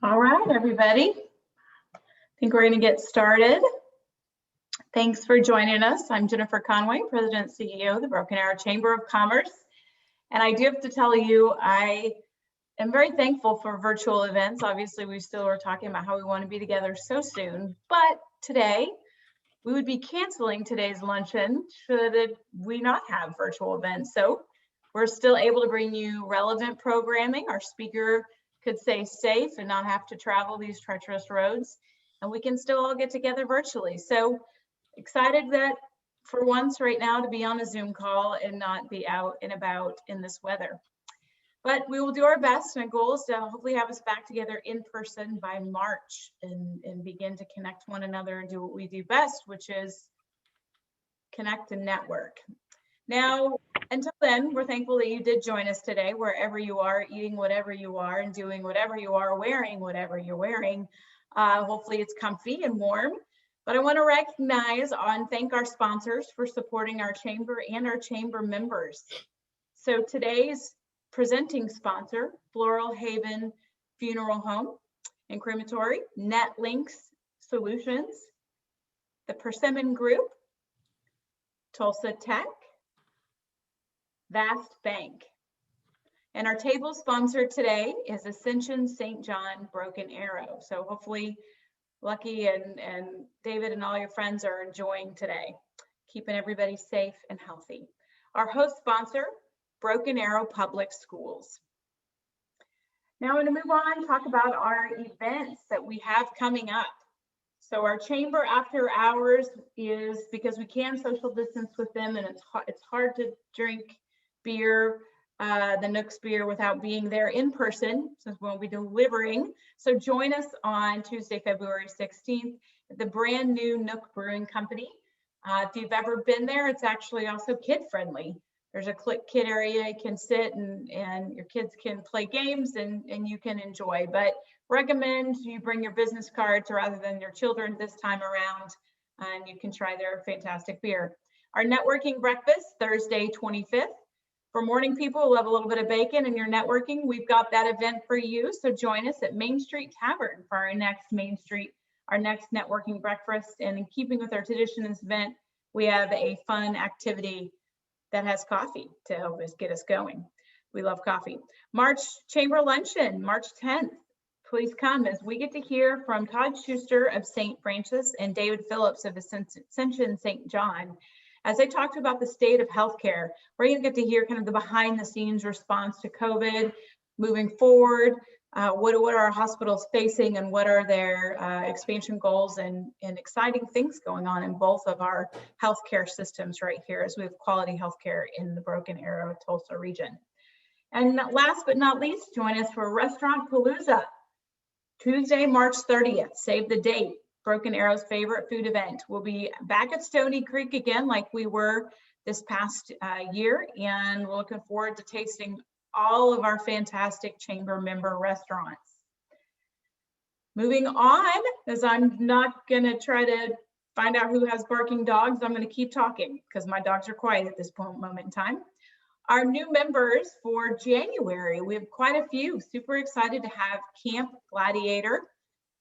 All right, everybody. I think we're going to get started. Thanks for joining us. I'm Jennifer Conway, President and CEO of the Broken Arrow Chamber of Commerce. And I do have to tell you, I am very thankful for virtual events. Obviously, we still are talking about how we want to be together so soon. But today, we would be canceling today's luncheon should we not have virtual events. So we're still able to bring you relevant programming. Our speaker could stay safe and not have to travel these treacherous roads, and we can still all get together virtually. So excited that for once right now to be on a Zoom call and not be out and about in this weather. But we will do our best, and our goal is to hopefully have us back together in person by March and begin to connect one another and do what we do best, which is connect and network. Now, until then, we're thankful that you did join us today, wherever you are, eating whatever you are, and doing whatever you are, wearing whatever you're wearing. Hopefully it's comfy and warm. But I want to recognize and thank our sponsors for supporting our chamber and our chamber members. So today's presenting sponsor, Floral Haven Funeral Home and Crematory, NetLinks Solutions, the Persimmon Group, Tulsa Tech, Vast Bank. And our table sponsor today is Ascension St. John Broken Arrow. So hopefully Lucky and David and all your friends are enjoying today, keeping everybody safe and healthy. Our host sponsor, Broken Arrow Public Schools. Now I'm going to move on and talk about our events that we have coming up. So our chamber after hours is, because we can social distance with them, and it's hard to drink beer, the Nook's beer, without being there in person, since we'll be delivering. So join us on Tuesday, February 16th at the brand new Nook Brewing Company. If you've ever been there, it's actually also kid friendly. There's a kid area you can sit and your kids can play games and you can enjoy. But recommend you bring your business cards rather than your children this time around, and you can try their fantastic beer. Our networking breakfast, Thursday, 25th. For morning people who love a little bit of bacon and your networking, we've got that event for you. So join us at Main Street Tavern for our next networking breakfast. And in keeping with our tradition of this event, we have a fun activity that has coffee to help us get us going. We love coffee. March Chamber Luncheon, March 10th. Please come as we get to hear from Todd Schuster of St. Francis and David Phillips of Ascension St. John. As I talked about the state of healthcare, we're going to get to hear kind of the behind the scenes response to COVID moving forward. What are our hospitals facing, and what are their expansion goals and exciting things going on in both of our healthcare systems right here, as we have quality healthcare in the Broken Arrow Tulsa region. And last but not least, join us for Restaurant Palooza, Tuesday, March 30th. Save the date. Broken Arrow's favorite food event. We'll be back at Stony Creek again like we were this past year, and we're looking forward to tasting all of our fantastic chamber member restaurants. Moving on, as I'm not going to try to find out who has barking dogs, I'm going to keep talking because my dogs are quiet at this moment in time. Our new members for January, we have quite a few. Super excited to have Camp Gladiator.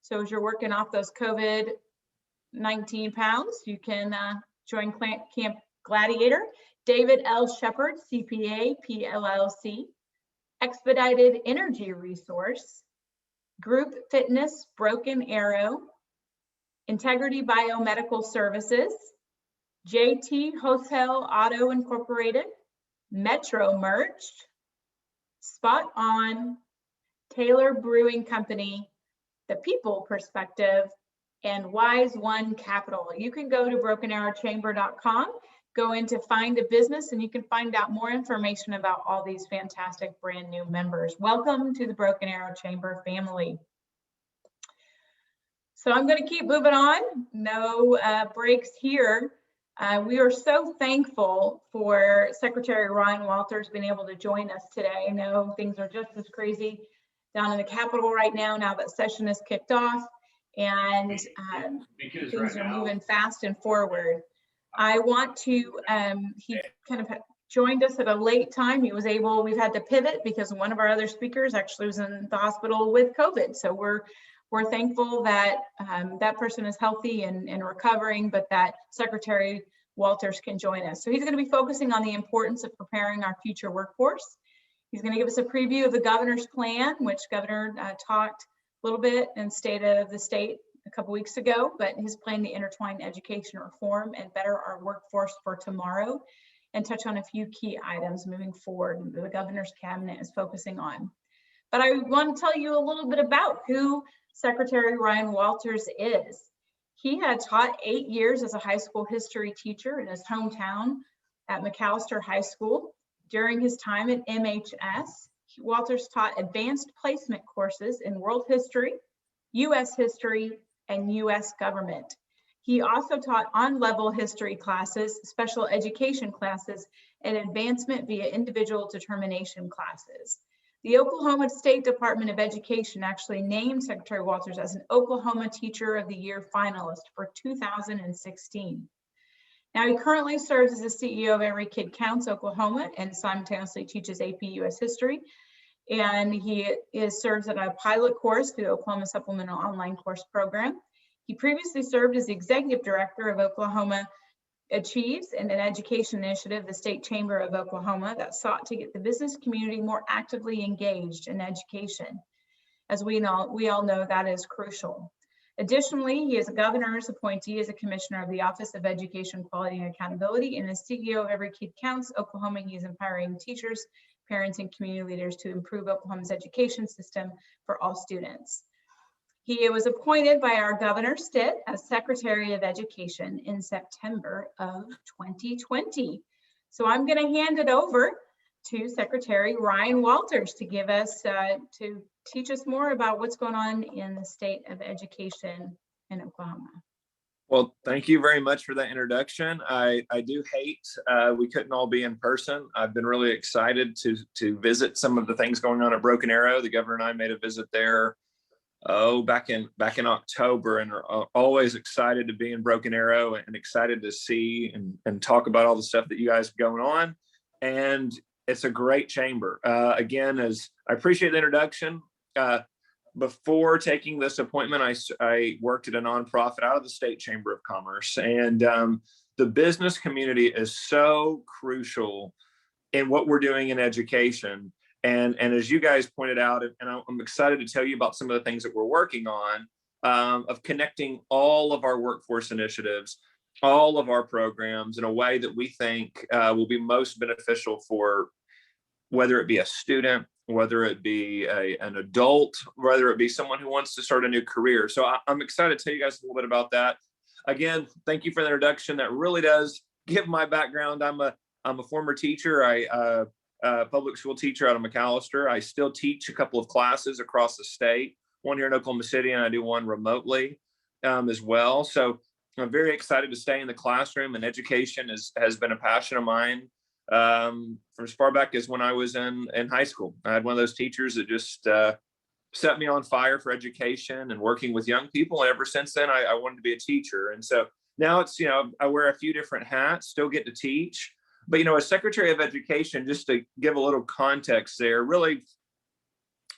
So as you're working off those COVID-19 pounds, you can join Camp Gladiator. David L. Shepard, CPA, PLLC. Expedited Energy Resource. Group Fitness, Broken Arrow. Integrity Biomedical Services. JT Hotel Auto Incorporated. Metro Merch. Spot On. Taylor Brewing Company. The People Perspective, and Wise One Capital. You can go to brokenarrowchamber.com, go into Find a Business, and you can find out more information about all these fantastic brand new members. Welcome to the Broken Arrow Chamber family. So I'm going to keep moving on. No breaks here. We are so thankful for Secretary Ryan Walters being able to join us today. I know things are just as crazy down in the Capitol right now that session is kicked off, and things are moving fast and forward. I want to, he kind of joined us at a late time. We've had to pivot because one of our other speakers actually was in the hospital with COVID. So we're thankful that that person is healthy and recovering, but that Secretary Walters can join us. So he's going to be focusing on the importance of preparing our future workforce. He's going to give us a preview of the governor's plan, which Governor talked a little bit in State of the State a couple weeks ago, but his plan to intertwine education reform and better our workforce for tomorrow, and touch on a few key items moving forward that the governor's cabinet is focusing on. But I want to tell you a little bit about who Secretary Ryan Walters is. He had taught 8 years as a high school history teacher in his hometown at McAllister High School. During his time at MHS, Walters taught advanced placement courses in world history, U.S. history, and U.S. government. He also taught on-level history classes, special education classes, and advancement via individual determination classes. The Oklahoma State Department of Education actually named Secretary Walters as an Oklahoma Teacher of the Year finalist for 2016. Now, he currently serves as the CEO of Every Kid Counts Oklahoma and simultaneously teaches AP US History. And he serves at a pilot course through the Oklahoma Supplemental Online Course Program. He previously served as the executive director of Oklahoma Achieves, and an education initiative, the State Chamber of Oklahoma, that sought to get the business community more actively engaged in education. As we all know, that is crucial. Additionally, he is a governor's appointee as a commissioner of the Office of Education Quality and Accountability, and as CEO of Every Kid Counts Oklahoma. He is empowering teachers, parents, and community leaders to improve Oklahoma's education system for all students. He was appointed by our Governor Stitt as Secretary of Education in September of 2020. So I'm going to hand it over to Secretary Ryan Walters to give us, to teach us more about what's going on in the state of education in Oklahoma. Well, thank you very much for that introduction. I do hate we couldn't all be in person. I've been really excited to visit some of the things going on at Broken Arrow. The governor and I made a visit there back in October, and are always excited to be in Broken Arrow and excited to see and talk about all the stuff that you guys have going on. And it's a great chamber. Again, as I appreciate the introduction. Before taking this appointment, I worked at a nonprofit out of the State Chamber of Commerce, and the business community is so crucial in what we're doing in education. And as you guys pointed out, and I'm excited to tell you about some of the things that we're working on, of connecting all of our workforce initiatives, all of our programs in a way that we think will be most beneficial for whether it be a student, whether it be an adult, whether it be someone who wants to start a new career. So I'm excited to tell you guys a little bit about that. Again, thank you for the introduction. That really does give my background. I'm a former teacher. Public school teacher out of McAllister. I still teach a couple of classes across the state, one here in Oklahoma City, and I do one remotely as well. So I'm very excited to stay in the classroom, and education has been a passion of mine from as far back as when I was in high school. I had one of those teachers that just set me on fire for education and working with young people. And ever since then, I wanted to be a teacher. And so now it's, I wear a few different hats, still get to teach. But, as Secretary of Education, just to give a little context there, really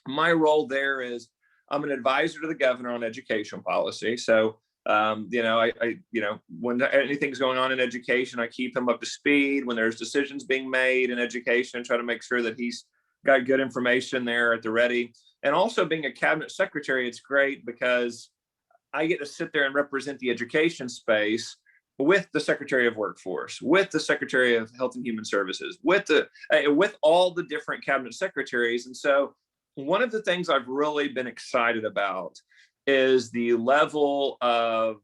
my role there is I'm an advisor to the governor on education policy. So, when anything's going on in education, I keep him up to speed. When there's decisions being made in education, try to make sure that he's got good information there at the ready. And also being a cabinet secretary, it's great because I get to sit there and represent the education space with the Secretary of Workforce, with the Secretary of Health and Human Services, with all the different cabinet secretaries. And so one of the things I've really been excited about is the level of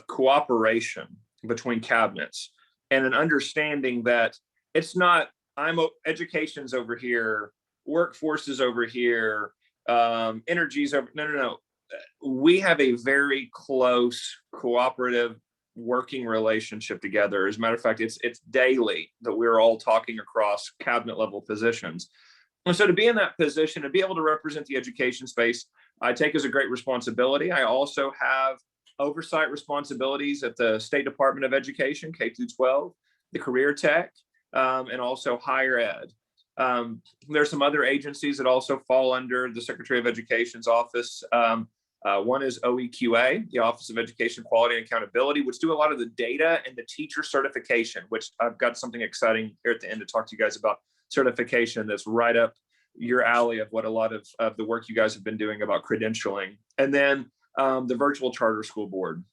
cooperation between cabinets, and an understanding that it's not, education's over here, workforce is over here, energy's over, no. We have a very close cooperative working relationship together. As a matter of fact, it's daily that we're all talking across cabinet level positions. And so to be in that position and be able to represent the education space, I take as a great responsibility. I also have oversight responsibilities at the State Department of Education, K-12. the career tech, and also higher ed. There's some other agencies that also fall under the Secretary of Education's office. One is OEQA, the Office of Education Quality and Accountability, which do a lot of the data and the teacher certification, which I've got something exciting here at the end to talk to you guys about certification that's right up your alley of what a lot of the work you guys have been doing about credentialing. And then the Virtual Charter School Board.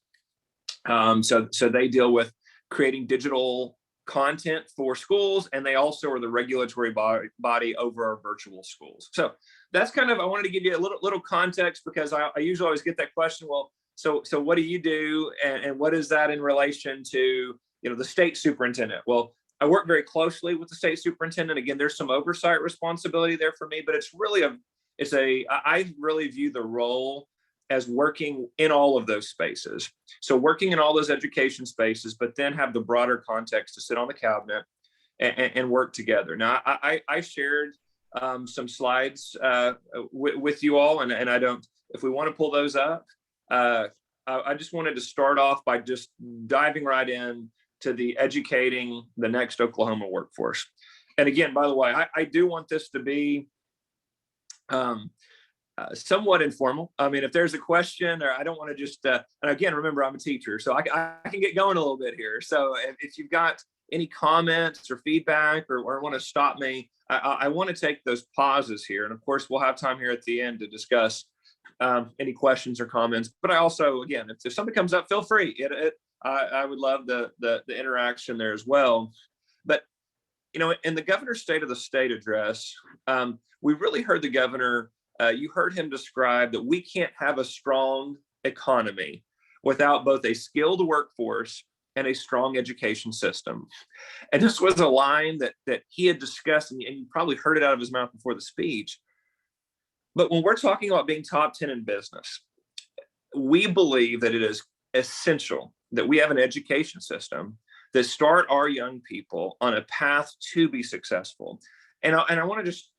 So they deal with creating digital content for schools, and they also are the regulatory body over our virtual schools. So that's kind of, I wanted to give you a little context, because I usually always get that question, well, so what do you do, and what is that in relation to, the state superintendent? Well, I work very closely with the state superintendent. Again, there's some oversight responsibility there for me, but it's really I really view the role as working in all of those spaces. So working in all those education spaces, but then have the broader context to sit on the cabinet and work together. Now, I shared some slides with you all, and I don't, if we want to pull those up, I just wanted to start off by just diving right in to the educating the next Oklahoma workforce. And again, by the way, I do want this to be somewhat informal. I mean, if there's a question, or I don't want to just, and again, remember, I'm a teacher, so I can get going a little bit here. So if you've got any comments or feedback, or want to stop me, I want to take those pauses here. And of course, we'll have time here at the end to discuss any questions or comments. But I also, again, if something comes up, feel free. I would love the interaction there as well. But, in the governor's State of the State address, we really heard the governor. You heard him describe that we can't have a strong economy without both a skilled workforce and a strong education system. And this was a line that he had discussed, and you probably heard it out of his mouth before the speech. But when we're talking about being top 10 in business, we believe that it is essential that we have an education system that start our young people on a path to be successful. And I want to just,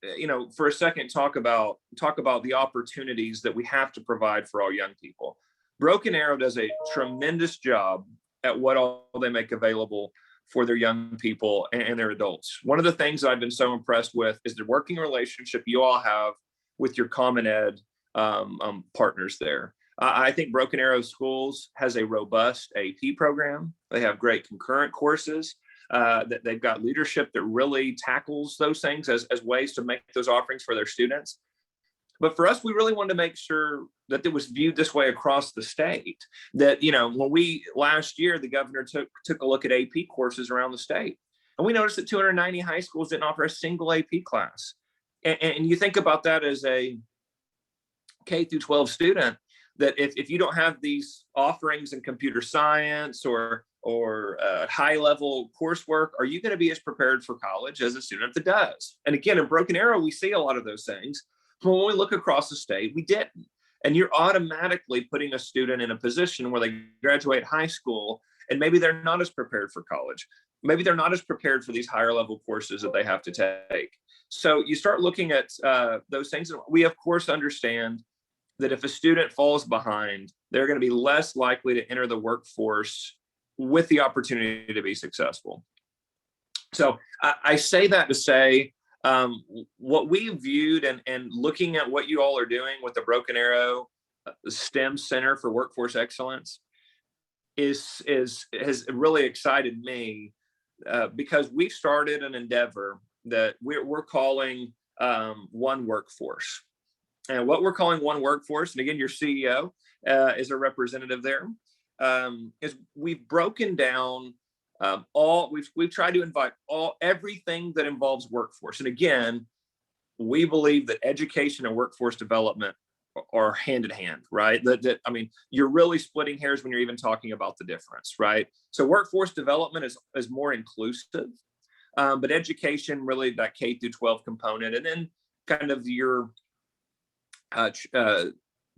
for a second, talk about the opportunities that we have to provide for all young people. Broken Arrow does a tremendous job at what all they make available for their young people and their adults. One of the things that I've been so impressed with is the working relationship you all have with your Common Ed partners there. I think Broken Arrow Schools has a robust AP program. They have great concurrent courses. That they've got leadership that really tackles those things as ways to make those offerings for their students. But for us, we really wanted to make sure that it was viewed this way across the state. That, when last year, the governor took a look at AP courses around the state, and we noticed that 290 high schools didn't offer a single AP class. And you think about that as a K through 12 student, that if you don't have these offerings in computer science or high level coursework, are you going to be as prepared for college as a student that does? And again, in Broken Arrow, we see a lot of those things. But when we look across the state, we didn't. And you're automatically putting a student in a position where they graduate high school, and maybe they're not as prepared for college. Maybe they're not as prepared for these higher level courses that they have to take. So you start looking at those things. We, of course, understand that if a student falls behind, they're going to be less likely to enter the workforce with the opportunity to be successful. So I say that to say what we viewed and looking at what you all are doing with the Broken Arrow STEM Center for Workforce Excellence has really excited me because we've started an endeavor that we're calling One Workforce. And what we're calling One Workforce, and again, your CEO is a representative there, is we've broken down we've tried to invite everything that involves workforce. And again, we believe that education and workforce development are hand in hand, right? I mean, you're really splitting hairs when you're even talking about the difference, right? So workforce development is more inclusive, but education, really that K through 12 component, and then kind of your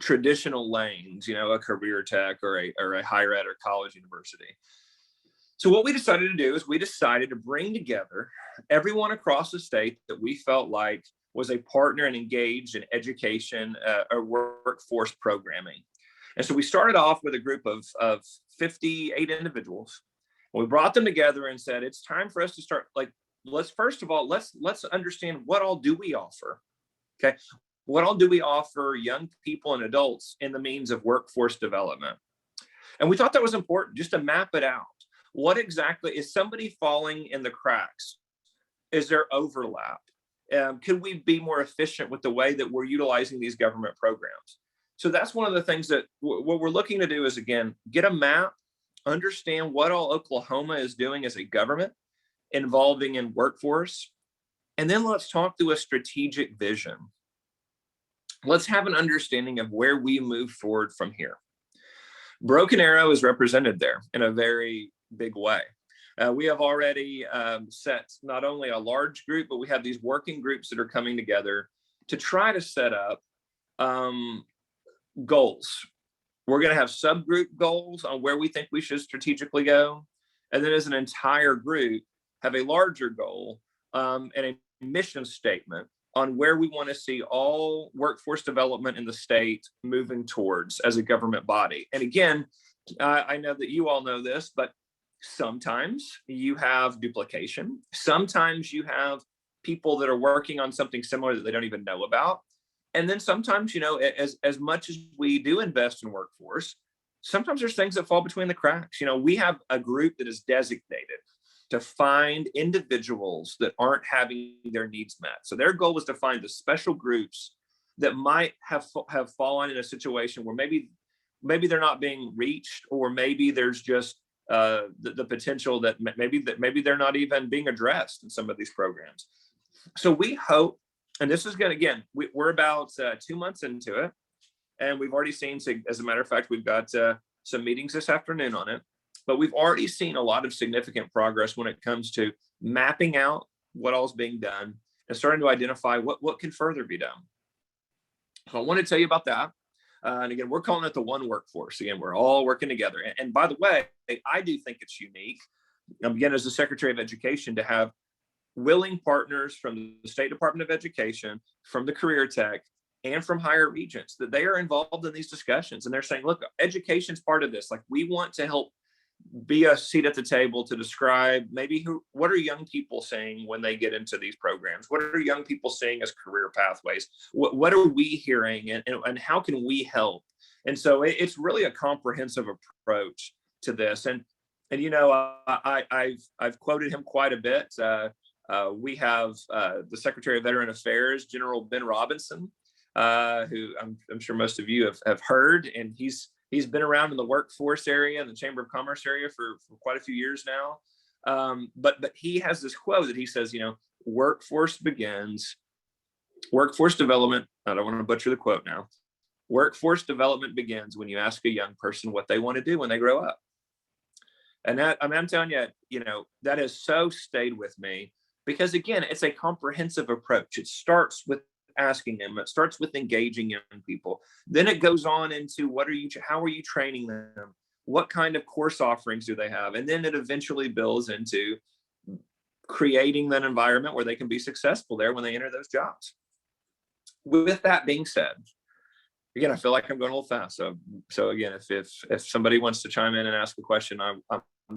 traditional lanes, a career tech or a higher ed or college university. So what we decided to do is we decided to bring together everyone across the state that we felt like was a partner and engaged in education or workforce programming. And so we started off with a group of 58 individuals. We brought them together and said, it's time for us to start, like, let's first of all, let's understand what all do we offer. Okay. What all do we offer young people and adults in the means of workforce development? And we thought that was important, just to map it out. What exactly is somebody falling in the cracks? Is there overlap? Could we be more efficient with the way that we're utilizing these government programs? So that's one of the things that what we're looking to do is, again, get a map, understand what all Oklahoma is doing as a government involving in workforce, and then let's talk through a strategic vision. Let's have an understanding of where we move forward from here. Broken Arrow is represented there in a very big way. We have already set not only a large group, but we have these working groups that are coming together to try to set up goals. We're going to have subgroup goals on where we think we should strategically go. And then as an entire group, have a larger goal and a mission statement on where we want to see all workforce development in the state moving towards as a government body. And again, I know that you all know this, but sometimes you have duplication. Sometimes you have people that are working on something similar that they don't even know about. And then sometimes, as much as we do invest in workforce, sometimes there's things that fall between the cracks. We have a group that is designated to find individuals that aren't having their needs met. So their goal was to find the special groups that might have fallen in a situation where maybe they're not being reached, or maybe there's just the potential that maybe they're not even being addressed in some of these programs. So we hope, and this is going to, again, we're about 2 months into it, and we've already seen, as a matter of fact, we've got some meetings this afternoon on it, but we've already seen a lot of significant progress when it comes to mapping out what all is being done and starting to identify what can further be done. So I want to tell you about that. And again, we're calling it the One Workforce. Again, we're all working together. And by the way, I do think it's unique, again, as the Secretary of Education, to have willing partners from the State Department of Education, from the Career Tech, and from higher regents, that they are involved in these discussions. And they're saying, look, education's part of this. Like, we want to help be a seat at the table to describe maybe what are young people saying when they get into these programs? What are young people seeing as career pathways? What are we hearing, and how can we help? And so it's really a comprehensive approach to this. And I've quoted him quite a bit. We have the Secretary of Veteran Affairs, General Ben Robinson, who I'm sure most of you have heard, and he's been around in the workforce area and the Chamber of Commerce area for quite a few years now. But he has this quote that he says, workforce development, I don't want to butcher the quote now. Workforce development begins when you ask a young person what they want to do when they grow up. And that, I'm telling you, that has so stayed with me, because again, it's a comprehensive approach. It starts with asking them. It starts with engaging young people. Then it goes on into how are you training them? What kind of course offerings do they have? And then it eventually builds into creating that environment where they can be successful there when they enter those jobs. With that being said, again, I feel like I'm going a little fast. So again, if somebody wants to chime in and ask a question, I'm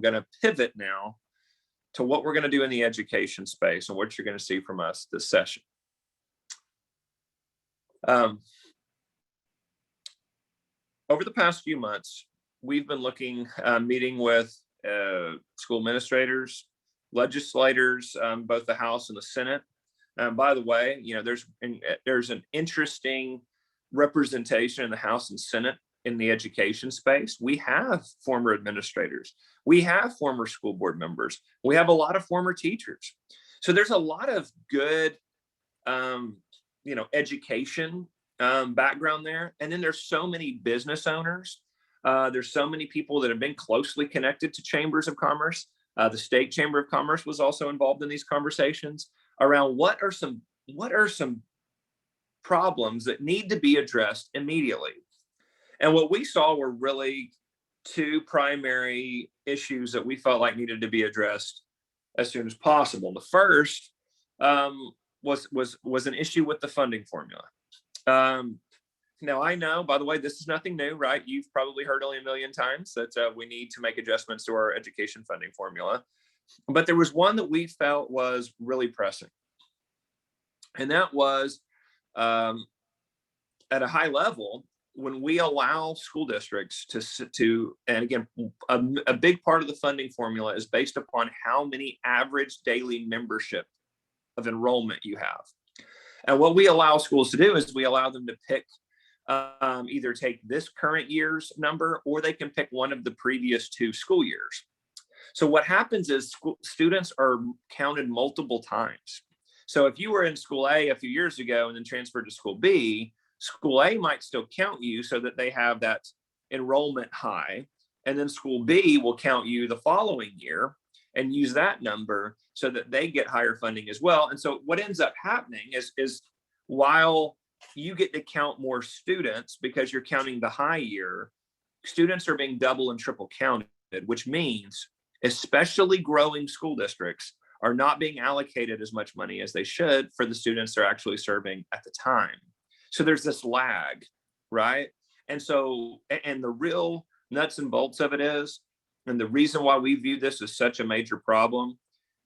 going to pivot now to what we're going to do in the education space and what you're going to see from us this session. Over the past few months, we've been meeting with school administrators, legislators, both the House and the Senate. By the way, there's an interesting representation in the House and Senate in the education space. We have former administrators. We have former school board members. We have a lot of former teachers. So there's a lot of good education background there. And then there's so many business owners. There's so many people that have been closely connected to chambers of commerce. The State Chamber of Commerce was also involved in these conversations around what are some problems that need to be addressed immediately. And what we saw were really two primary issues that we felt like needed to be addressed as soon as possible. The first was an issue with the funding formula. Now, I know, by the way, this is nothing new, right? You've probably heard only a million times that we need to make adjustments to our education funding formula. But there was one that we felt was really pressing. And that was um, at a high level, when we allow school districts and again, a big part of the funding formula is based upon how many average daily membership of enrollment you have. And what we allow schools to do is we allow them to pick either take this current year's number, or they can pick one of the previous 2 school years. So what happens is students are counted multiple times. So if you were in school A a few years ago and then transferred to school B, school A might still count you so that they have that enrollment high. And then school B will count you the following year and use that number so that they get higher funding as well. And so what ends up happening is while you get to count more students because you're counting the high year, students are being double and triple counted, which means especially growing school districts are not being allocated as much money as they should for the students they're actually serving at the time. So there's this lag, right? And so, and the real nuts and bolts of it is, and the reason why we view this as such a major problem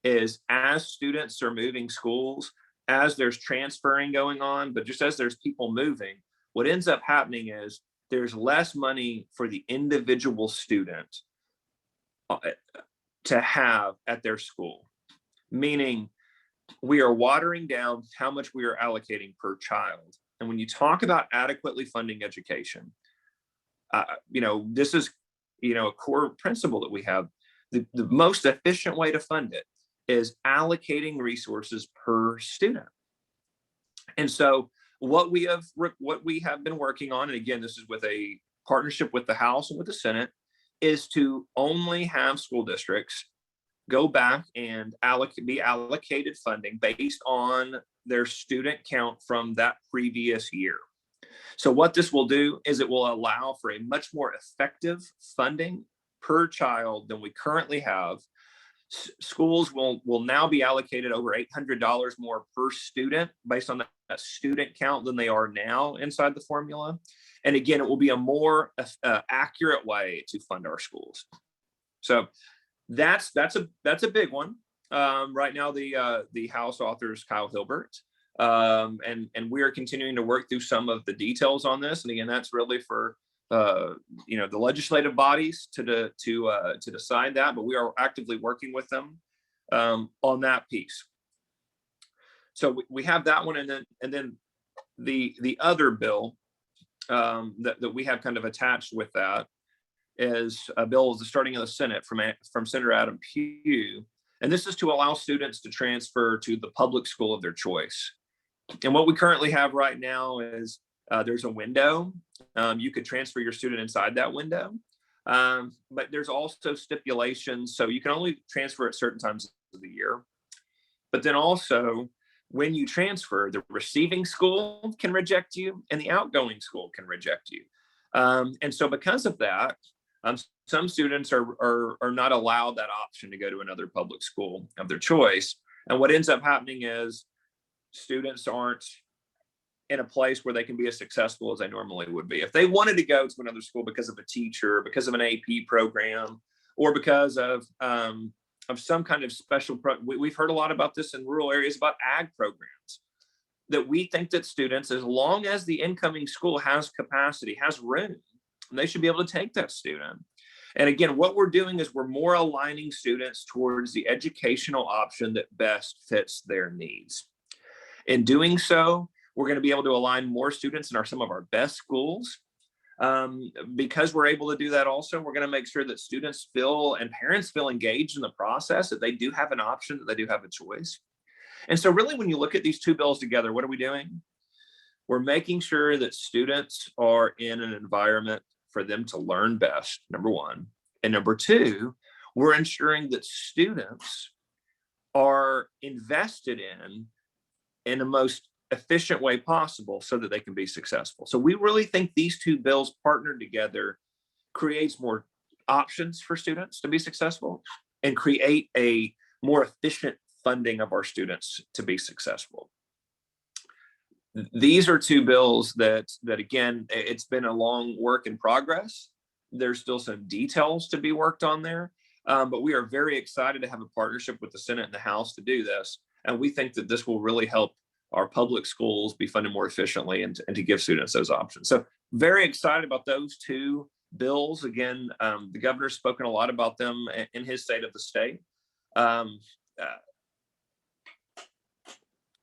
is as students are moving schools, as there's transferring going on, but just as there's people moving, what ends up happening is there's less money for the individual student to have at their school, meaning we are watering down how much we are allocating per child. And when you talk about adequately funding education, this is, a core principle that we have. The most efficient way to fund it is allocating resources per student. And so what we have been working on, and again, this is with a partnership with the House and with the Senate, is to only have school districts go back and be allocated funding based on their student count from that previous year. So what this will do is it will allow for a much more effective funding per child than we currently have. Schools will now be allocated over $800 more per student based on that student count than they are now inside the formula. And again, it will be a more accurate way to fund our schools. So that's a big one. Right now, the House author is Kyle Hilbert, and we are continuing to work through some of the details on this. And again, that's really for the legislative bodies to decide that. But we are actively working with them on that piece. So we have that one, and then the other bill that we have kind of attached with that is a bill starting in the Senate from Senator Adam Pugh. And this is to allow students to transfer to the public school of their choice. And what we currently have right now is there's a window. You could transfer your student inside that window. But there's also stipulations. So you can only transfer at certain times of the year. But then also, when you transfer, the receiving school can reject you and the outgoing school can reject you. And so because of that, some students are not allowed that option to go to another public school of their choice. And what ends up happening is students aren't in a place where they can be as successful as they normally would be. If they wanted to go to another school because of a teacher, because of an AP program, or because of some kind of special, we've heard a lot about this in rural areas about ag programs, that we think that students, as long as the incoming school has capacity, has room, they should be able to take that student. And again, what we're doing is we're more aligning students towards the educational option that best fits their needs. In doing so, we're going to be able to align more students in some of our best schools. Because we're able to do that also, we're going to make sure that students feel and parents feel engaged in the process, that they do have an option, that they do have a choice. And so really, when you look at these two bills together, what are we doing? We're making sure that students are in an environment for them to learn best, number one. And number two, we're ensuring that students are invested in the most efficient way possible so that they can be successful. So we really think these two bills partnered together creates more options for students to be successful and create a more efficient funding of our students to be successful. These are two bills that again, it's been a long work in progress. There's still some details to be worked on there, but we are very excited to have a partnership with the Senate and the House to do this. And we think that this will really help our public schools be funded more efficiently and to give students those options. So very excited about those two bills. Again, the governor's spoken a lot about them in his state of the state.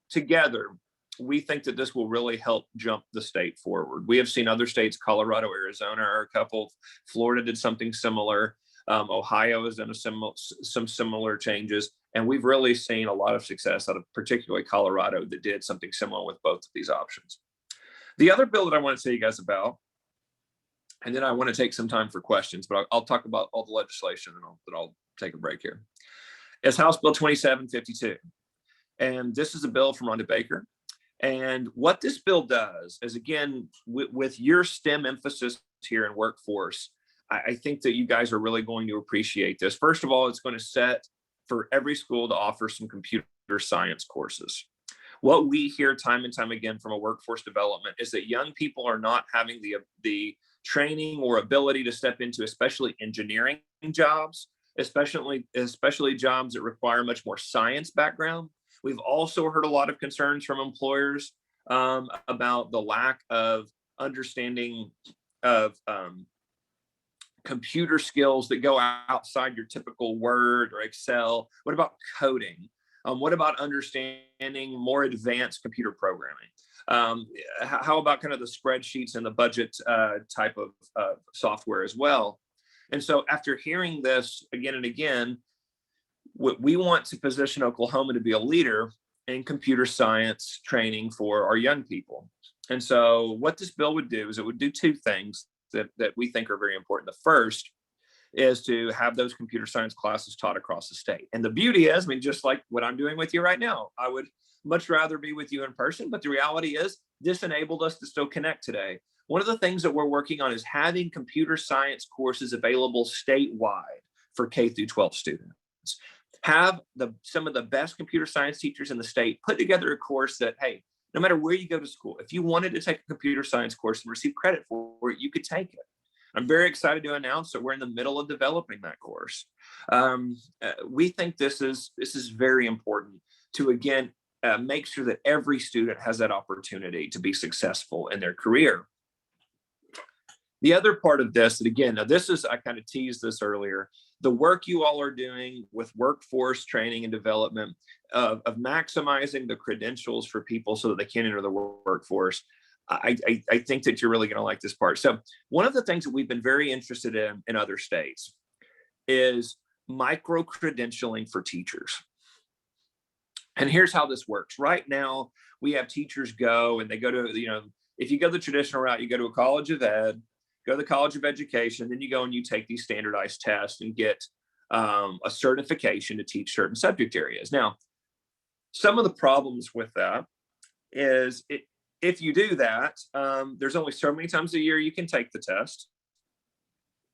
Together, we think that this will really help jump the state forward. We have seen other states, Colorado, Arizona are a couple, Florida did something similar. Ohio has done some similar changes. And we've really seen a lot of success out of particularly Colorado that did something similar with both of these options. The other bill that I want to tell you guys about, and then I want to take some time for questions, but I'll talk about all the legislation and then I'll take a break here, is House Bill 2752. And this is a bill from Rhonda Baker. And what this bill does is, again, with your STEM emphasis here in workforce, I think that you guys are really going to appreciate this. First of all, it's going to set for every school to offer some computer science courses. What we hear time and time again from a workforce development is that young people are not having the training or ability to step into especially engineering jobs, especially jobs that require much more science background. We've also heard a lot of concerns from employers about the lack of understanding of computer skills that go outside your typical Word or Excel. What about coding? What about understanding more advanced computer programming? How about kind of the spreadsheets and the budget type of software as well? And so after hearing this again and again, we want to position Oklahoma to be a leader in computer science training for our young people. And so what this bill would do is it would do two things that we think are very important. The first is to have those computer science classes taught across the state. And the beauty is, I mean, just like what I'm doing with you right now, I would much rather be with you in person, but the reality is this enabled us to still connect today. One of the things that we're working on is having computer science courses available statewide for K through 12 students. Have some of the best computer science teachers in the state put together a course that, hey, no matter where you go to school, if you wanted to take a computer science course and receive credit for it, you could take it. I'm very excited to announce that we're in the middle of developing that course. We think this is very important to, again, make sure that every student has that opportunity to be successful in their career. The other part of this, and again, now this is, I kind of teased this earlier, the work you all are doing with workforce training and development of maximizing the credentials for people so that they can enter the workforce. I think that you're really going to like this part. So one of the things that we've been very interested in other states is micro-credentialing for teachers. And here's how this works. Right now, we have teachers go and they go to, if you go the traditional route, you go to a college of ed, go to the College of Education, then you go and you take these standardized tests and get a certification to teach certain subject areas. Now, some of the problems with that is if you do that, there's only so many times a year you can take the test.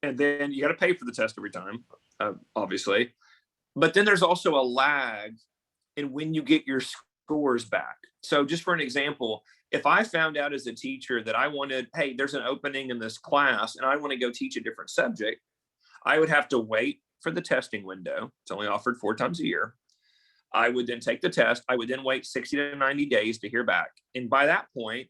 And then you got to pay for the test every time, obviously. But then there's also a lag in when you get your scores back. So just for an example, if I found out as a teacher that I wanted, hey, there's an opening in this class and I want to go teach a different subject, I would have to wait for the testing window. It's only offered 4 times a year. I would then take the test. I would then wait 60 to 90 days to hear back. And by that point,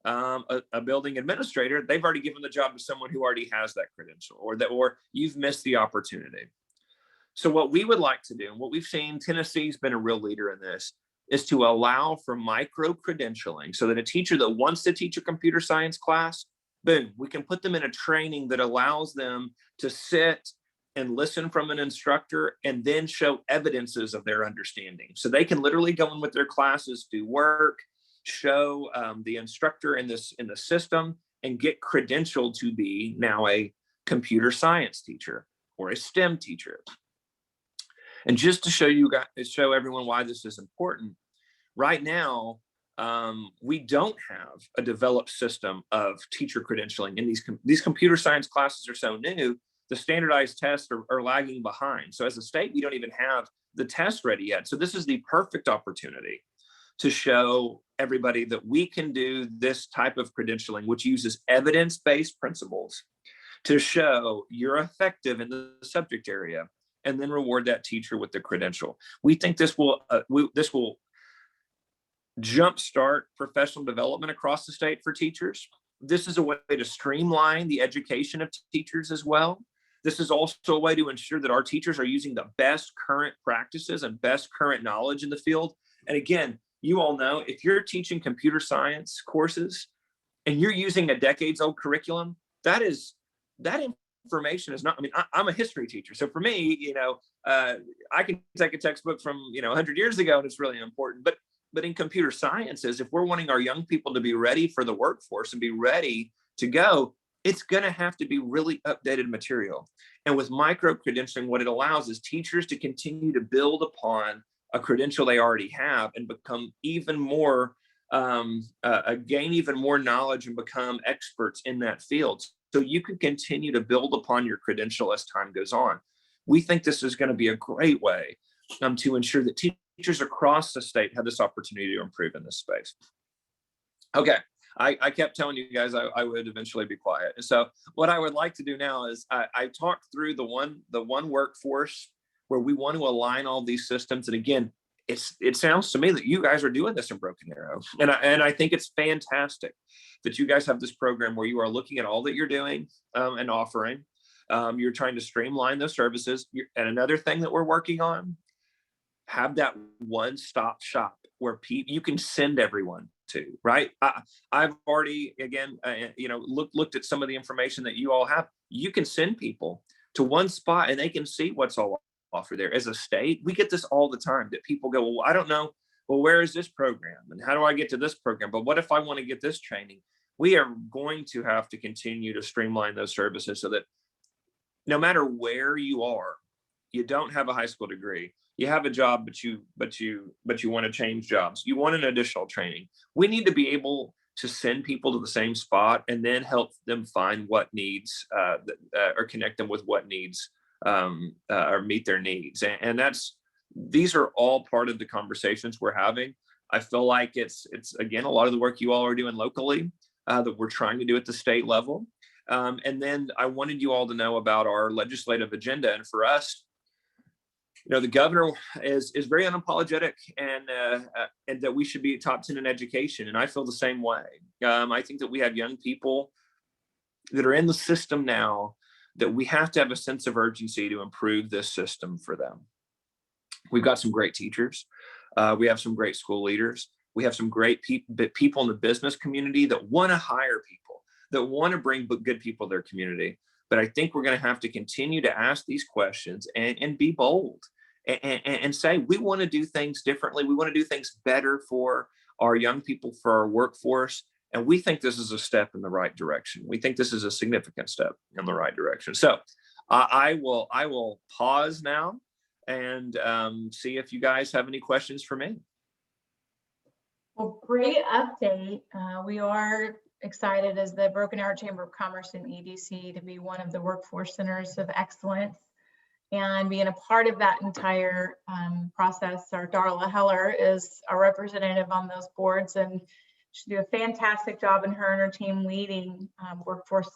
a building administrator, they've already given the job to someone who already has that credential, or you've missed the opportunity. So what we would like to do, and what we've seen, Tennessee's been a real leader in this, is to allow for micro-credentialing so that a teacher that wants to teach a computer science class, boom, we can put them in a training that allows them to sit and listen from an instructor and then show evidences of their understanding. So they can literally go in with their classes, do work, show the instructor in the system, and get credentialed to be now a computer science teacher or a STEM teacher. And just to show everyone why this is important, right now, we don't have a developed system of teacher credentialing. And these computer science classes are so new, the standardized tests are lagging behind. So as a state, we don't even have the test ready yet. So this is the perfect opportunity to show everybody that we can do this type of credentialing, which uses evidence-based principles to show you're effective in the subject area, and then reward that teacher with the credential. We think this will jumpstart professional development across the state for teachers. This is a way to streamline the education of teachers as well. This is also a way to ensure that our teachers are using the best current practices and best current knowledge in the field. And again, you all know, if you're teaching computer science courses and you're using a decades old curriculum, that information is not, I mean, I'm a history teacher. So for me, I can take a textbook from, 100 years ago and it's really important. But in computer sciences, if we're wanting our young people to be ready for the workforce and be ready to go, it's going to have to be really updated material. And with micro-credentialing, what it allows is teachers to continue to build upon a credential they already have and become even more, gain even more knowledge and become experts in that field. So you can continue to build upon your credential as time goes on. We think this is going to be a great way to ensure that teachers across the state have this opportunity to improve in this space. Okay, I kept telling you guys I would eventually be quiet. And so what I would like to do now is I talked through the one workforce where we want to align all these systems. And again, it sounds to me that you guys are doing this in Broken Arrow. And I think it's fantastic that you guys have this program where you are looking at all that you're doing and offering. You're trying to streamline those services. And another thing that we're working on, have that one-stop shop where you can send everyone to, right? I've already, again, looked at some of the information that you all have. You can send people to one spot and they can see what's all offered there. As a state, we get this all the time that people go, well, I don't know. Well, where is this program? And how do I get to this program? But what if I want to get this training? We are going to have to continue to streamline those services so that no matter where you are, you don't have a high school degree, you have a job, but you want to change jobs, you want an additional training. We need to be able to send people to the same spot and then help them find what needs or connect them with what needs or meet their needs. And these are all part of the conversations we're having. I feel like it's again, a lot of the work you all are doing locally that we're trying to do at the state level. And then I wanted you all to know about our legislative agenda. And for us, the governor is very unapologetic and that we should be top 10 in education. And I feel the same way. I think that we have young people that are in the system now that we have to have a sense of urgency to improve this system for them. We've got some great teachers. We have some great school leaders. We have some great people in the business community that want to hire people, that want to bring good people to their community. But I think we're going to have to continue to ask these questions and be bold and say, we want to do things differently. We want to do things better for our young people, for our workforce. And we think this is a step in the right direction. We think this is a significant step in the right direction. So I will pause now and see if you guys have any questions for me. Well, great update. We are excited as the Broken Arrow Chamber of Commerce and EDC to be one of the workforce centers of excellence and being a part of that entire process. Our Darla Heller is a representative on those boards, and she do a fantastic job, and her and her team leading workforce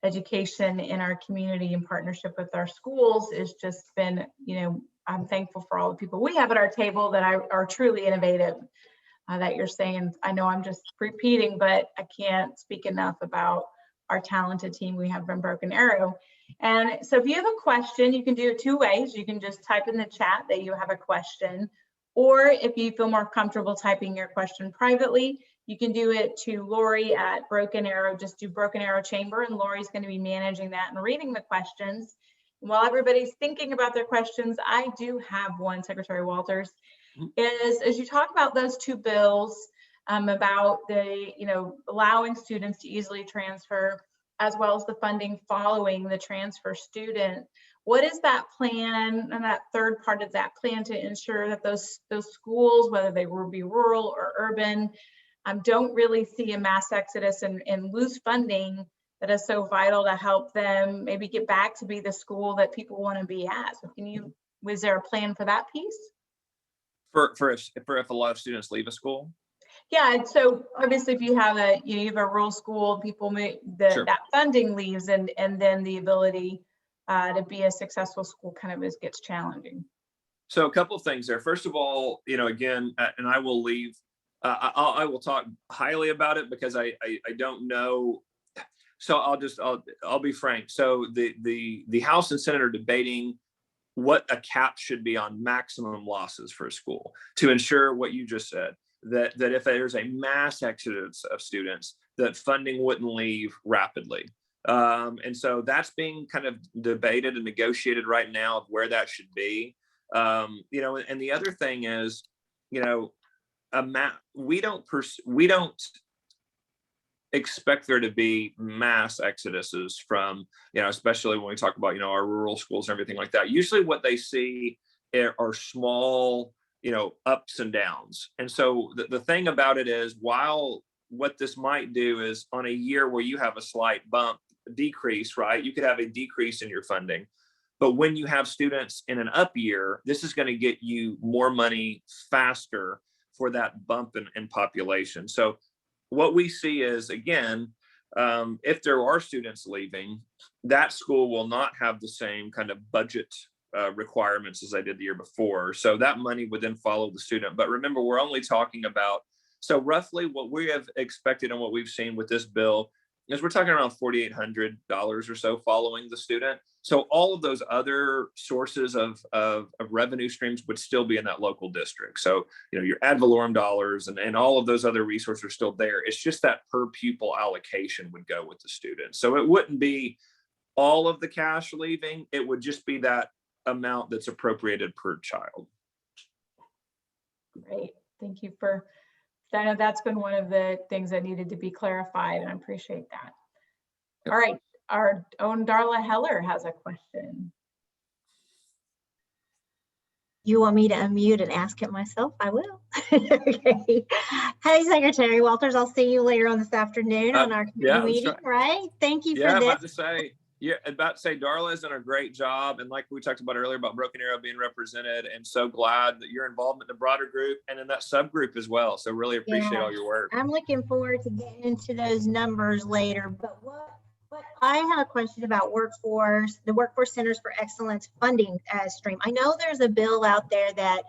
education in our community in partnership with our schools. Has just been, I'm thankful for all the people we have at our table that are truly innovative. That you're saying, I know I'm just repeating, but I can't speak enough about our talented team we have from Broken Arrow. And so if you have a question, you can do it two ways. You can just type in the chat that you have a question, or if you feel more comfortable typing your question privately, you can do it to Lori at Broken Arrow. Just do Broken Arrow Chamber, and Lori's going to be managing that and reading the questions. And while everybody's thinking about their questions, I do have one, Secretary Walters. Is as you talk about those two bills about the allowing students to easily transfer, as well as the funding following the transfer student, what is that plan and that third part of that plan to ensure that those schools, whether they will be rural or urban, don't really see a mass exodus and lose funding that is so vital to help them maybe get back to be the school that people want to be at? So was there a plan for that piece? For if a lot of students leave a school? Yeah, and so obviously if you have you have a rural school, people Sure. that funding leaves, and then the ability to be a successful school kind of gets challenging. So a couple of things there. First of all, again, and I will leave. I will talk highly about it because I don't know. So I'll be frank. So the House and Senate are debating what a cap should be on maximum losses for a school to ensure what you just said, that if there's a mass exodus of students, that funding wouldn't leave rapidly. And so that's being kind of debated and negotiated right now of where that should be. And the other thing is, we don't expect there to be mass exoduses from, especially when we talk about, our rural schools and everything like that. Usually what they see are small, ups and downs. And so the thing about it is, while what this might do is on a year where you have a slight decrease, right? You could have a decrease in your funding. But when you have students in an up year, this is going to get you more money faster for that bump in population. So what we see is, again, if there are students leaving, that school will not have the same kind of budget requirements as I did the year before. So that money would then follow the student. But remember, we're only talking about, so roughly what we have expected and what we've seen with this bill is we're talking around $4,800 or so following the student. So all of those other sources of revenue streams would still be in that local district. So, your ad valorem dollars and all of those other resources are still there. It's just that per pupil allocation would go with the student. So it wouldn't be all of the cash leaving. It would just be that amount that's appropriated per child. Great. Thank you I know that's been one of the things that needed to be clarified, and I appreciate that. Yep. All right. Our own Darla Heller has a question. You want me to unmute and ask it myself? I will. Okay. Hey, Secretary Walters, I'll see you later on this afternoon on our committee meeting, right? Thank you for this. About to say, Darla is doing a great job. And like we talked about earlier about Broken Arrow being represented, and so glad that your involvement in the broader group and in that subgroup as well. So really appreciate all your work. I'm looking forward to getting into those numbers later. But I have a question about the Workforce Centers for Excellence funding stream. I know there's a bill out there that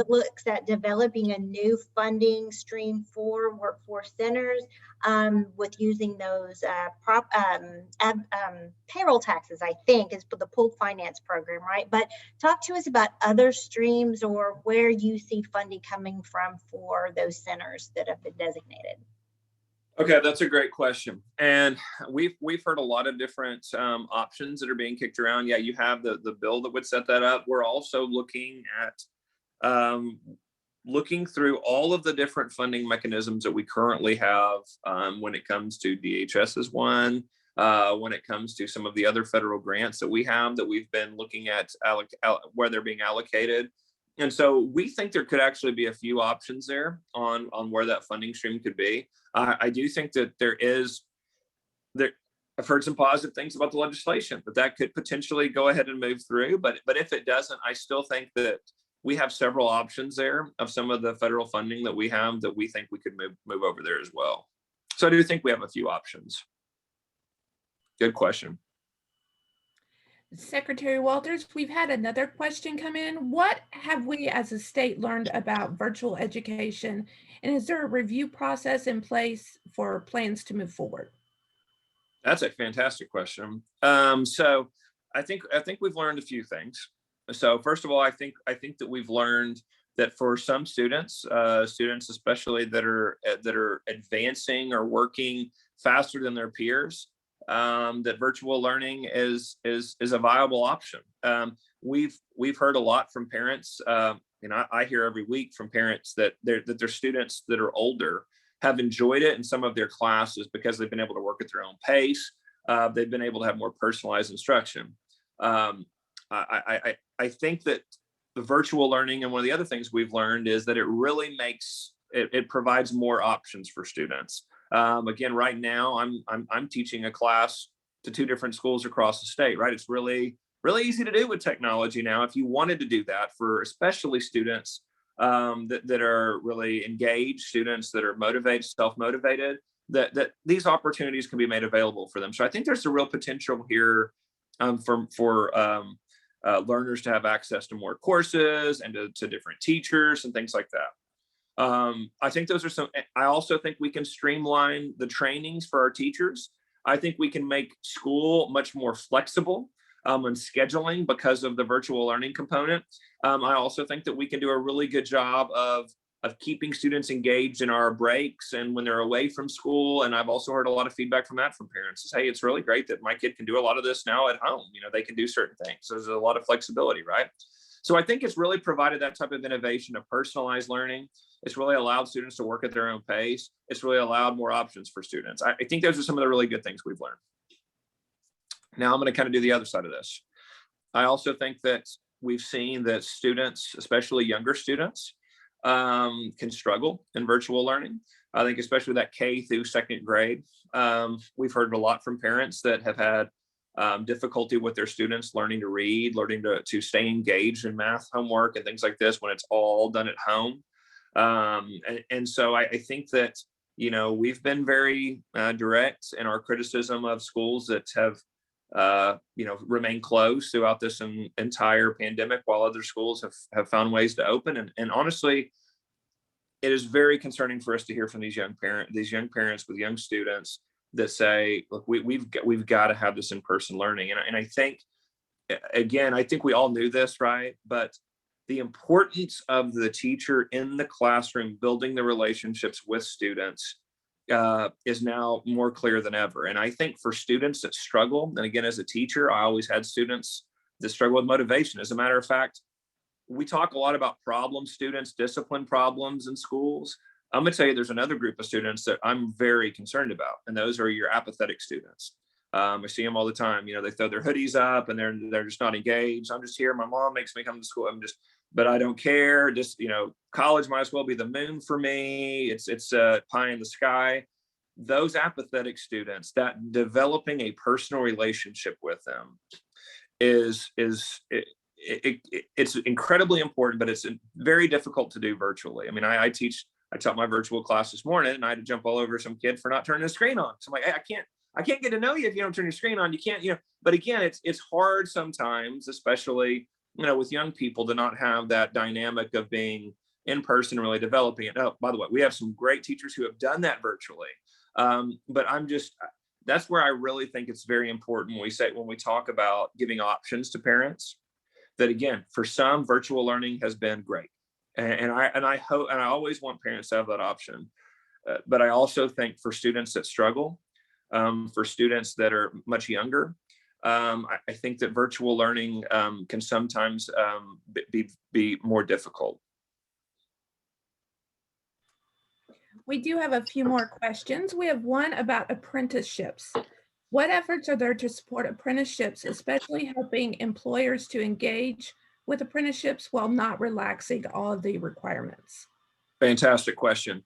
looks at developing a new funding stream for workforce centers with using those payroll taxes, I think, is for the pooled finance program, right? But talk to us about other streams or where you see funding coming from for those centers that have been designated. Okay, that's a great question, and we've heard a lot of different options that are being kicked around. Yeah, you have the bill that would set that up. We're also looking at looking through all of the different funding mechanisms that we currently have when it comes to DHS is one, when it comes to some of the other federal grants that we have that we've been looking at where they're being allocated. And so we think there could actually be a few options there on where that funding stream could be. I do think that I've heard some positive things about the legislation, that could potentially go ahead and move through. But if it doesn't, I still think that we have several options there of some of the federal funding that we have that we think we could move over there as well. So I do think we have a few options. Good question. Secretary Walters, we've had another question come in. What have we as a state learned about virtual education? And is there a review process in place for plans to move forward? That's a fantastic question. So I think we've learned a few things. So first of all, I think that we've learned that for some students especially that are advancing or working faster than their peers, that virtual learning is a viable option. We've heard a lot from parents. I hear every week from parents that their students that are older have enjoyed it in some of their classes because they've been able to work at their own pace. They've been able to have more personalized instruction. I think that the virtual learning, and one of the other things we've learned is that it really it provides more options for students. Again, right now I'm teaching a class to 2 different schools across the state, right? It's really easy to do with technology now. If you wanted to do that for especially students that are really engaged, students that are motivated, self-motivated, that these opportunities can be made available for them. So I think there's a real potential here for learners to have access to more courses and to different teachers and things like that. I think those are some. I also think we can streamline the trainings for our teachers. I think we can make school much more flexible and scheduling because of the virtual learning component. I also think that we can do a really good job of keeping students engaged in our breaks and when they're away from school. And I've also heard a lot of feedback from that from parents is, hey, it's really great that my kid can do a lot of this now at home. They can do certain things. So there's a lot of flexibility, right? So I think it's really provided that type of innovation of personalized learning. It's really allowed students to work at their own pace. It's really allowed more options for students. I think those are some of the really good things we've learned. Now I'm going to kind of do the other side of this. I also think that we've seen that students, especially younger students, can struggle in virtual learning. I think especially that K through second grade. We've heard a lot from parents that have had difficulty with their students learning to read, learning to stay engaged in math homework and things like this when it's all done at home. And so I think that, we've been very direct in our criticism of schools that have remained closed throughout this entire pandemic while other schools have found ways to open. And honestly, it is very concerning for us to hear from these young parents with young students that say, look, we've got to have this in-person learning. And I think, again, I think we all knew this, right? But the importance of the teacher in the classroom, building the relationships with students is now more clear than ever. And I think for students that struggle, and again, as a teacher, I always had students that struggle with motivation. As a matter of fact, we talk a lot about problem students, discipline problems in schools. I'm going to tell you, there's another group of students that I'm very concerned about, and those are your apathetic students. I see them all the time. They throw their hoodies up and they're just not engaged. I'm just here. My mom makes me come to school. But I don't care. Just, college might as well be the moon for me. It's pie in the sky. Those apathetic students, that developing a personal relationship with them it's incredibly important, but it's very difficult to do virtually. I mean, I taught my virtual class this morning, and I had to jump all over some kid for not turning the screen on. So I'm like, hey, I can't get to know you if you don't turn your screen on. You can't, but again, it's hard sometimes, especially, with young people, to not have that dynamic of being in person, really developing it. Oh, by the way, we have some great teachers who have done that virtually. But that's where I really think it's very important when we talk about giving options to parents, that again, for some, virtual learning has been great. And I hope, and I always want parents to have that option. But I also think for students that struggle, for students that are much younger, I think that virtual learning can sometimes be more difficult. We do have a few more questions. We have one about apprenticeships. What efforts are there to support apprenticeships, especially helping employers to engage with apprenticeships while not relaxing all of the requirements? Fantastic question.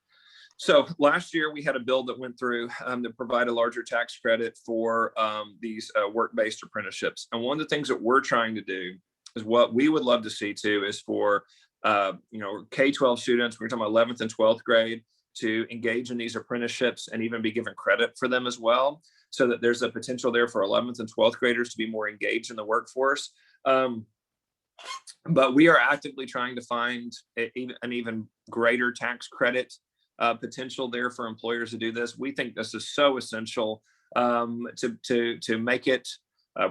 So last year we had a bill that went through that provided a larger tax credit for these work-based apprenticeships. And one of the things that we're trying to do is, what we would love to see too, is for K-12 students, we're talking about 11th and 12th grade, to engage in these apprenticeships and even be given credit for them as well, so that there's a potential there for 11th and 12th graders to be more engaged in the workforce. But we are actively trying to find an even greater tax credit potential there for employers to do this. We think this is so essential to make it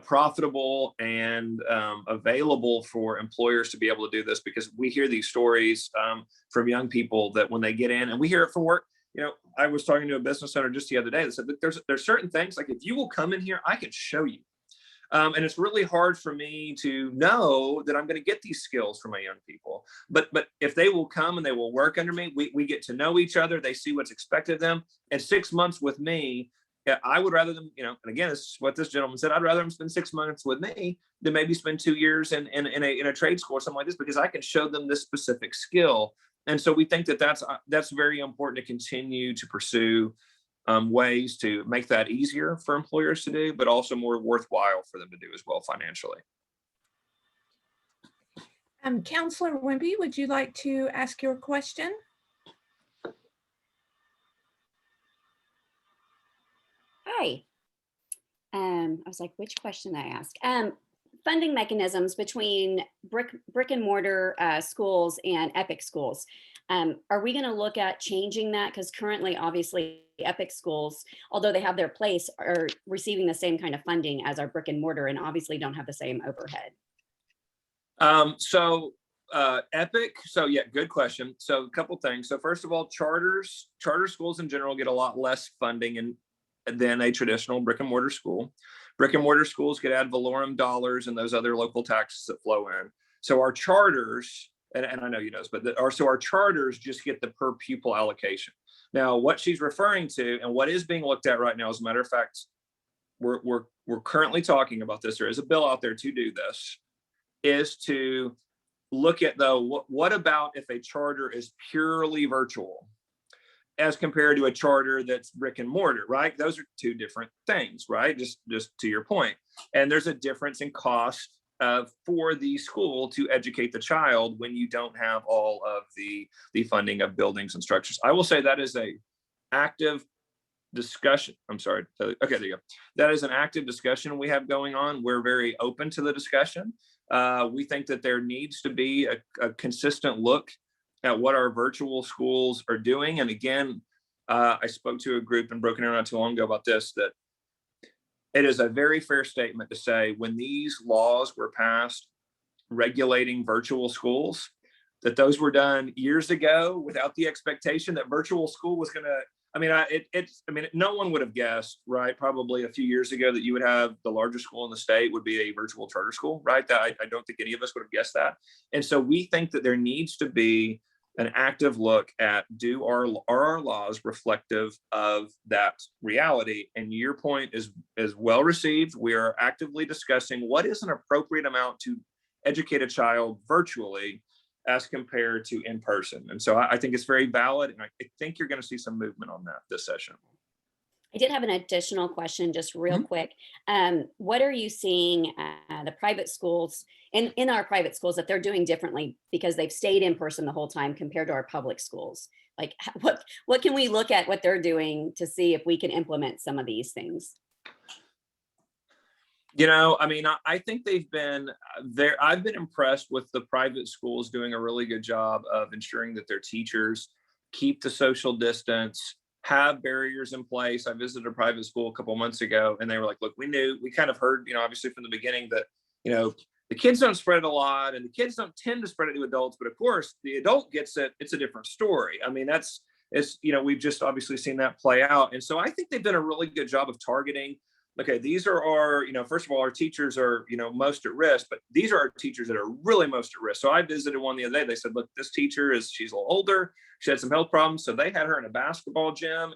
profitable and available for employers to be able to do this, because we hear these stories from young people that when they get in, and we hear it from work. I was talking to a business owner just the other day that said, look, there's certain things, like if you will come in here, I can show you. And it's really hard for me to know that I'm going to get these skills from my young people. But if they will come and they will work under me, we get to know each other. They see what's expected of them. And 6 months with me, I would rather them, and again, this is what this gentleman said, I'd rather them spend 6 months with me than maybe spend 2 years in a trade school or something like this, because I can show them this specific skill. And so we think that that's very important to continue to pursue ways to make that easier for employers to do, but also more worthwhile for them to do as well financially. Counselor Wimpy, would you like to ask your question? Hi. I was like, which question did I ask? Funding mechanisms between brick and mortar schools and Epic schools. Are we going to look at changing that? Because currently, obviously, Epic schools, although they have their place, are receiving the same kind of funding as our brick and mortar, and obviously don't have the same overhead. Epic. So yeah, good question. So a couple things. So first of all, charter schools in general get a lot less funding than a traditional brick and mortar school. Brick and mortar schools get ad valorem dollars and those other local taxes that flow in. So our charters, and I know you know this, but our charters just get the per pupil allocation. Now, what she's referring to and what is being looked at right now, as a matter of fact, we're currently talking about this. There is a bill out there to do this, is to look at though, what about if a charter is purely virtual as compared to a charter that's brick and mortar, right? Those are two different things, right? Just to your point. And there's a difference in cost for the school to educate the child when you don't have all of the funding of buildings and structures. I will say that is a active discussion. I'm sorry. Okay, there you go. That is an active discussion we have going on. We're very open to the discussion. We think that there needs to be a consistent look at what our virtual schools are doing. And again, I spoke to a group in Broken Arrow not too long ago about this, that it is a very fair statement to say when these laws were passed regulating virtual schools, that those were done years ago without the expectation that virtual school was going to, no one would have guessed, right? Probably a few years ago that you would have the largest school in the state would be a virtual charter school, right? That I don't think any of us would have guessed that. And so we think that there needs to be an active look at are our laws reflective of that reality? And your point is well received. We are actively discussing what is an appropriate amount to educate a child virtually as compared to in person. And so I think it's very valid. And I think you're going to see some movement on that this session. I did have an additional question, just real quick. What are you seeing the private schools, in our private schools, that they're doing differently because they've stayed in person the whole time compared to our public schools? Like what can we look at what they're doing to see if we can implement some of these things? I think they've been there. I've been impressed with the private schools doing a really good job of ensuring that their teachers keep the social distance, have barriers in place. I visited a private school a couple of months ago and they were like, look, we kind of heard, obviously from the beginning that, the kids don't spread it a lot and the kids don't tend to spread it to adults, but of course the adult gets it. It's a different story. We've just obviously seen that play out. And so I think they've done a really good job of targeting. Okay, these are our, first of all, our teachers are, most at risk, but these are our teachers that are really most at risk. So I visited one the other day. They said, look, this teacher she's a little older. She had some health problems. So they had her in a basketball gym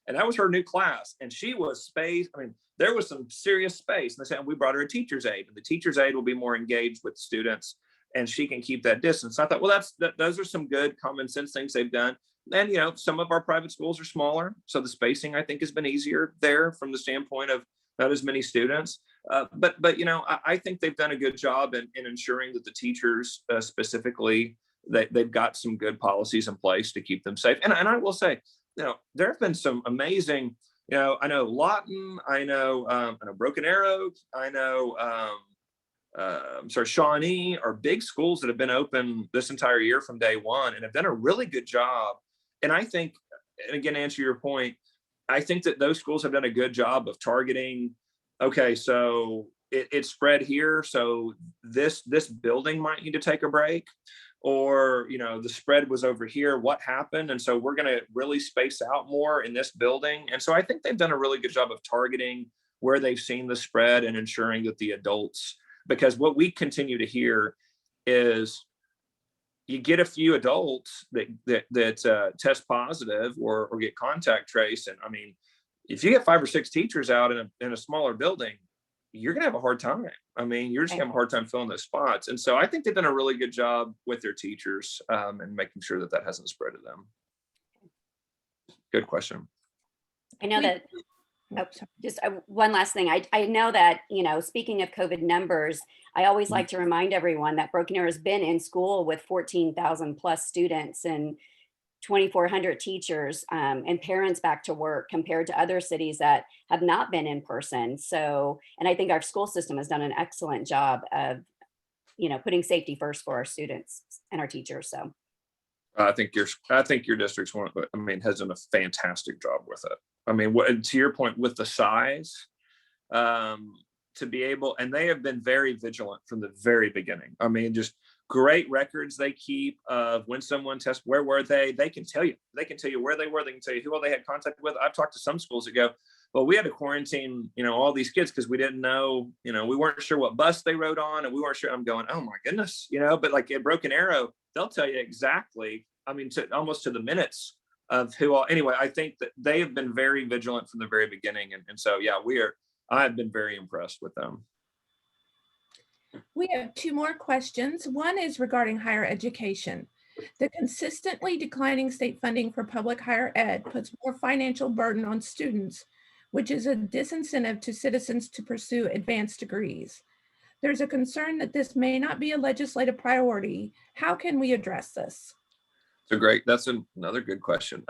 and that was her new class. And she was spaced. There was some serious space. And they said, we brought her a teacher's aide and the teacher's aide will be more engaged with the students and she can keep that distance. So I thought, well, those are some good common sense things they've done. And, some of our private schools are smaller. So the spacing, I think, has been easier there from the standpoint of not as many students. But I think they've done a good job in ensuring that the teachers specifically, they've got some good policies in place to keep them safe. And I will say, there have been some amazing, I know Lawton, I know Broken Arrow, I know, Shawnee are big schools that have been open this entire year from day one and have done a really good job. And I think, and again, to answer your point, I think that those schools have done a good job of targeting, okay, so it spread here. So this building might need to take a break, or, the spread was over here. What happened? And so we're going to really space out more in this building. And so I think they've done a really good job of targeting where they've seen the spread and ensuring that the adults, because what we continue to hear is you get a few adults that test positive or get contact trace. And if you get 5 or 6 teachers out in a smaller building, you're going to have a hard time. You're just going to have a hard time filling those spots. And so I think they've done a really good job with their teachers and making sure that hasn't spread to them. Good question. I know that Oh, just one last thing. I know that, speaking of COVID numbers, I always like to remind everyone that Broken Arrow has been in school with 14,000 plus students and 2,400 teachers, and parents back to work compared to other cities that have not been in person. So, and I think our school system has done an excellent job of, putting safety first for our students and our teachers. So I think your district's has done a fantastic job with it. I mean, to your point with the size, to be able, and they have been very vigilant from the very beginning. I mean, just great records they keep of when someone tests, where were they? They can tell you where they were. They can tell you who all they had contact with. I've talked to some schools that go, well, we had to quarantine, all these kids because we didn't know, we weren't sure what bus they rode on, and we weren't sure. I'm going, oh my goodness, but like at Broken Arrow, they'll tell you exactly, almost to the minutes of who all. Anyway, I think that they have been very vigilant from the very beginning. And so, yeah, I've been very impressed with them. We have two more questions. One is regarding higher education. The consistently declining state funding for public higher ed puts more financial burden on students, which is a disincentive to citizens to pursue advanced degrees. There's a concern that this may not be a legislative priority. How can we address this? That's another good question.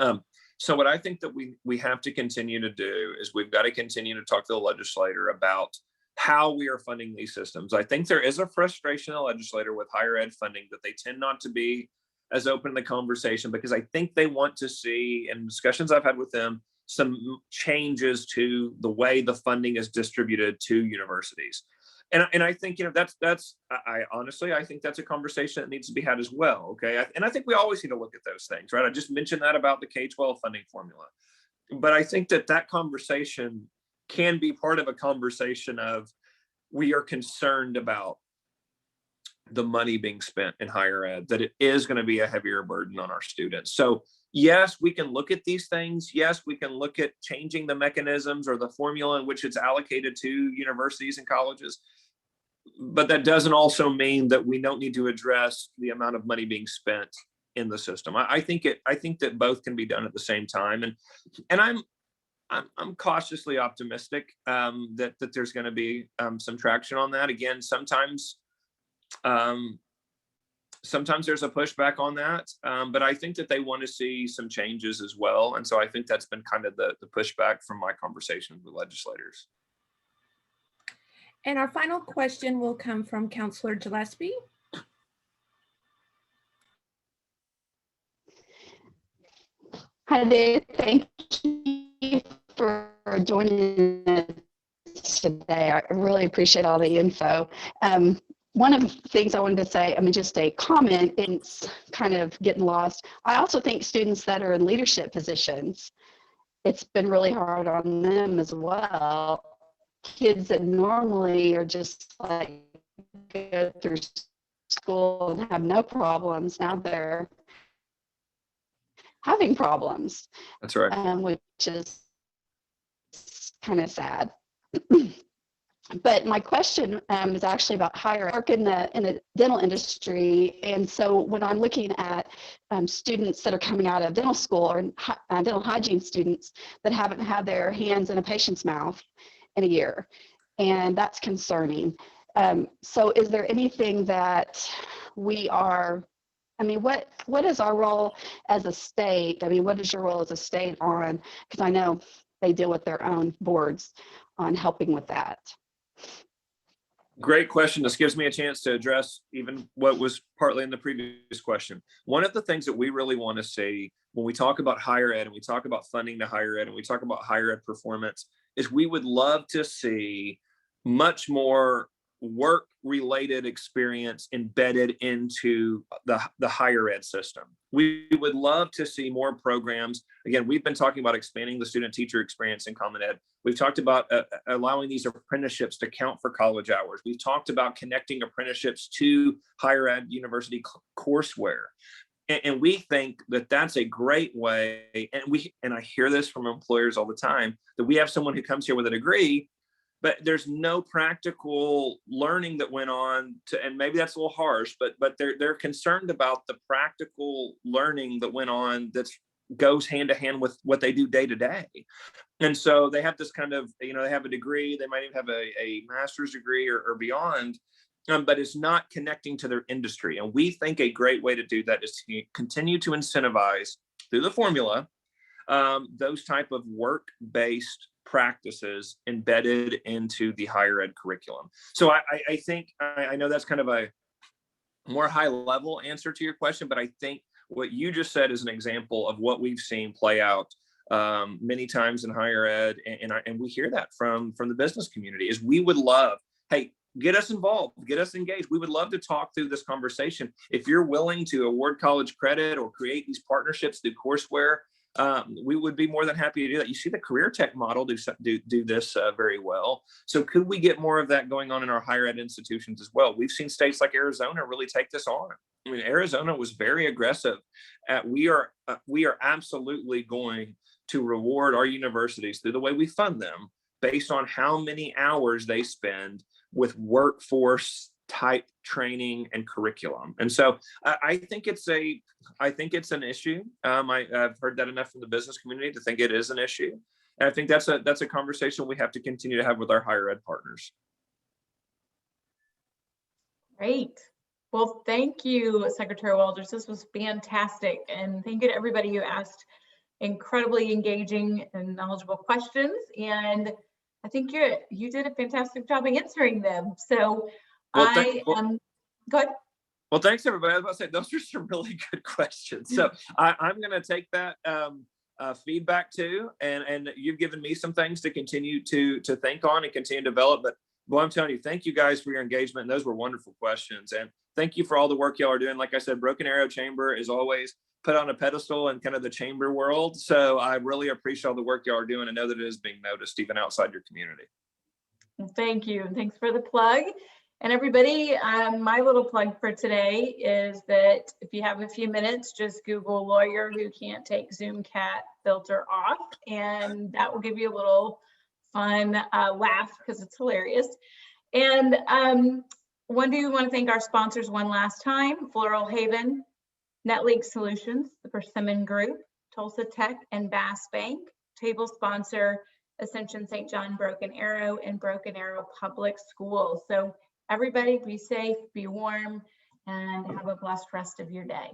So what I think that we have to continue to do is we've got to continue to talk to the legislator about how we are funding these systems. I think there is a frustration in the legislator with higher ed funding that they tend not to be as open in the conversation, because I think they want to see, in discussions I've had with them, some changes to the way the funding is distributed to universities. And I think, I honestly think that's a conversation that needs to be had as well. Okay. And I think we always need to look at those things, right? I just mentioned that about the K-12 funding formula, but I think that conversation can be part of a conversation of, we are concerned about the money being spent in higher ed, that it is going to be a heavier burden on our students. So yes, we can look at these things. Yes, we can look at changing the mechanisms or the formula in which it's allocated to universities and colleges. But that doesn't also mean that we don't need to address the amount of money being spent in the system. I think that both can be done at the same time. And I'm cautiously optimistic that there's going to be some traction on that. Again, sometimes there's a pushback on that, but I think that they want to see some changes as well. And so I think that's been kind of the pushback from my conversations with legislators. And our final question will come from Counselor Gillespie. Hi there. Thank you for joining us today. I really appreciate all the info. One of the things I wanted to say, just a comment, it's kind of getting lost. I also think students that are in leadership positions, it's been really hard on them as well. Kids that normally are just like go through school and have no problems, now they're having problems. That's right. Which is kind of sad. But my question is actually about higher work in the dental industry. And so when I'm looking at students that are coming out of dental school, or dental hygiene students that haven't had their hands in a patient's mouth in a year, and that's concerning. So is there anything that we are, what is our role as a state? What is your role as a state on, because I know they deal with their own boards on helping with that. Great question. This gives me a chance to address even what was partly in the previous question. One of the things that we really want to see when we talk about higher ed and we talk about funding to higher ed and we talk about higher ed performance is we would love to see much more work-related experience embedded into the higher ed system. We would love to see more programs. Again, we've been talking about expanding the student-teacher experience in Common Ed. We've talked about allowing these apprenticeships to count for college hours. We've talked about connecting apprenticeships to higher ed university courseware. And we think that that's a great way. And I hear this from employers all the time, that we have someone who comes here with a degree, but there's no practical learning that went on and maybe that's a little harsh, but they're concerned about the practical learning that went on that goes hand to hand with what they do day to day. And so they have this kind of, they have a degree, they might even have a master's degree or beyond, but it's not connecting to their industry. And we think a great way to do that is to continue to incentivize through the formula those type of work-based practices embedded into the higher ed curriculum. So I think, I know that's kind of a more high level answer to your question, but I think what you just said is an example of what we've seen play out many times in higher ed, and we hear that from the business community. Is we would love, hey, get us involved, get us engaged. We would love to talk through this conversation. If you're willing to award college credit or create these partnerships through courseware, we would be more than happy to do that. You see the career tech model do this very well. So could we get more of that going on in our higher ed institutions as well? We've seen states like Arizona really take this on. I mean, Arizona was very aggressive we are absolutely going to reward our universities through the way we fund them based on how many hours they spend with workforce type training and curriculum. And so I think it's an issue. I've heard that enough from the business community to think it is an issue. And I think that's a conversation we have to continue to have with our higher ed partners. Great. Well, thank you, Secretary Walters. This was fantastic. And thank you to everybody who asked incredibly engaging and knowledgeable questions. And I think you did a fantastic job answering them. So go ahead. Well, thanks everybody. I was about to say, those are some really good questions. So I'm going to take that feedback too. And you've given me some things to continue to think on and continue to develop. But well, I'm telling you, thank you guys for your engagement. And those were wonderful questions. And thank you for all the work y'all are doing. Like I said, Broken Arrow Chamber is always put on a pedestal in kind of the chamber world. So I really appreciate all the work y'all are doing and know that it is being noticed even outside your community. Thank you. Thanks for the plug. And everybody, my little plug for today is that if you have a few minutes, just Google lawyer who can't take Zoom cat filter off, and that will give you a little fun laugh because it's hilarious. And one do want to thank our sponsors one last time: Floral Haven, NetLeak Solutions, the Persimmon Group, Tulsa Tech, and Bass Bank. Table sponsor Ascension St. John Broken Arrow and Broken Arrow Public Schools. So everybody be safe, be warm, and have a blessed rest of your day.